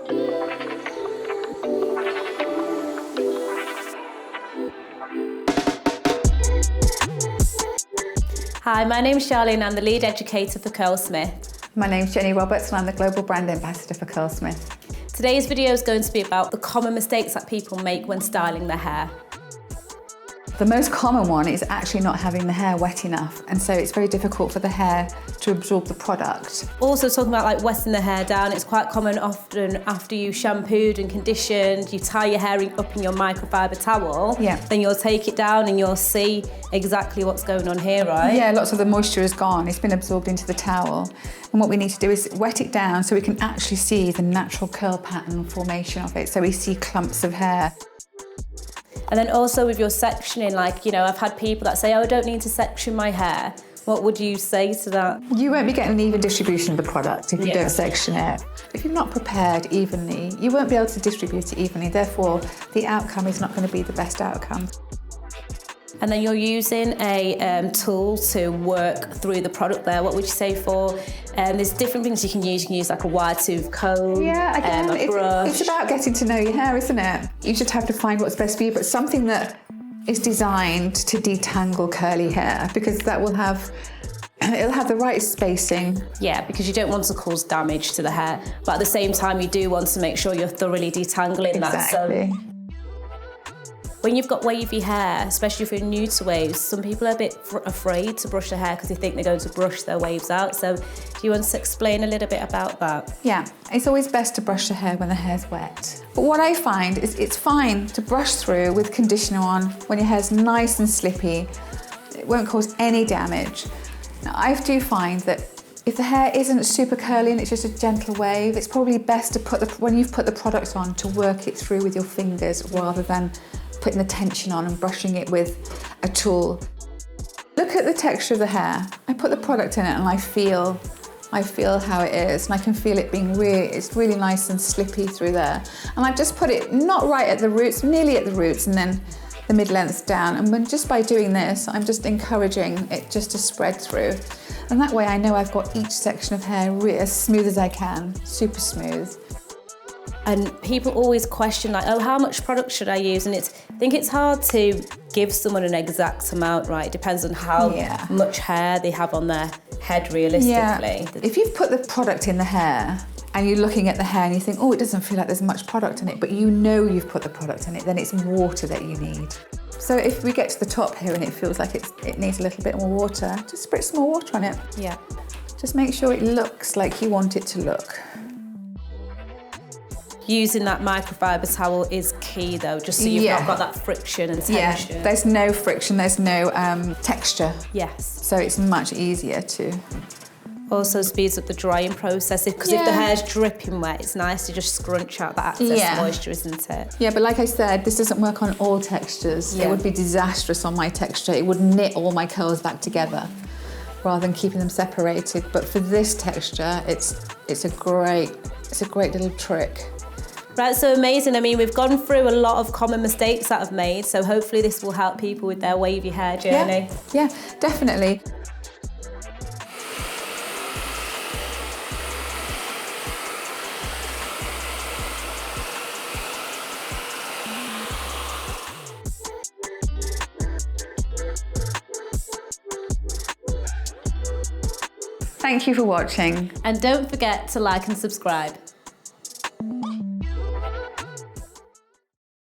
Hi, my name's Charlene. I'm the lead educator for Curlsmith. My name's Jenny Roberts and I'm the Global Brand Ambassador for Curlsmith. Today's video is going to be about the common mistakes that people make when styling their hair. The most common one is actually not having the hair wet enough, and so it's very difficult for the hair to absorb the product. Also talking about like wetting the hair down, it's quite common often after you shampooed and conditioned, you tie your hair up in your microfiber towel, then you'll take it down and you'll see exactly what's going on here, right? Yeah, lots of the moisture is gone, it's been absorbed into the towel. And what we need to do is wet it down so we can actually see the natural curl pattern formation of it, so we see clumps of hair. And then also with your sectioning, like, you know, I've had people that say, oh, I don't need to section my hair. What would you say to that? You won't be getting an even distribution of the product if you don't section it. If you're not prepared evenly, you won't be able to distribute it evenly. Therefore, the outcome is not going to be the best outcome. And then you're using a tool to work through the product there. What would you say for, there's different things you can use. You can use like a wire tooth comb, a brush. It's about getting to know your hair, isn't it? You just have to find what's best for you, but something that is designed to detangle curly hair, because that will have, it'll have the right spacing. Yeah, because you don't want to cause damage to the hair, but at the same time you do want to make sure you're thoroughly detangling that. So when you've got wavy hair, especially if you're new to waves, some people are a bit afraid to brush their hair because they think they're going to brush their waves out. So do you want to explain a little bit about that? Yeah, it's always best to brush the hair when the hair's wet. But what I find is it's fine to brush through with conditioner on when your hair's nice and slippy. It won't cause any damage. Now, I do find that if the hair isn't super curly and it's just a gentle wave, it's probably best to when you've put the product on, to work it through with your fingers rather than putting the tension on and brushing it with a tool. Look at the texture of the hair. I put the product in it and I feel how it is, and I can feel it being it's really nice and slippy through there. And I just put it not right at the roots, nearly at the roots, and then the mid-length down. And just by doing this, I'm just encouraging it just to spread through. And that way I know I've got each section of hair as smooth as I can, super smooth. And people always question like, oh, how much product should I use? And I think it's hard to give someone an exact amount, right? It depends on how much hair they have on their head realistically. Yeah. If you've put the product in the hair and you're looking at the hair and you think, oh, it doesn't feel like there's much product in it, but you know you've put the product in it, then it's water that you need. So if we get to the top here and it feels like it needs a little bit more water, just spritz some more water on it. Yeah. Just make sure it looks like you want it to look. Using that microfiber towel is key though, just so you've not got that friction and tension. Yeah, there's no friction, there's no texture. Yes. So it's much easier to. Also speeds up the drying process, because if the hair's dripping wet, it's nice to just scrunch out that excess moisture, isn't it? Yeah, but like I said, this doesn't work on all textures. It would be disastrous on my texture. It would knit all my curls back together rather than keeping them separated. But for this texture, it's a great little trick. Right, so amazing. I mean, we've gone through a lot of common mistakes that I've made, so hopefully this will help people with their wavy hair journey. Yeah, definitely. Thank you for watching. And don't forget to like and subscribe.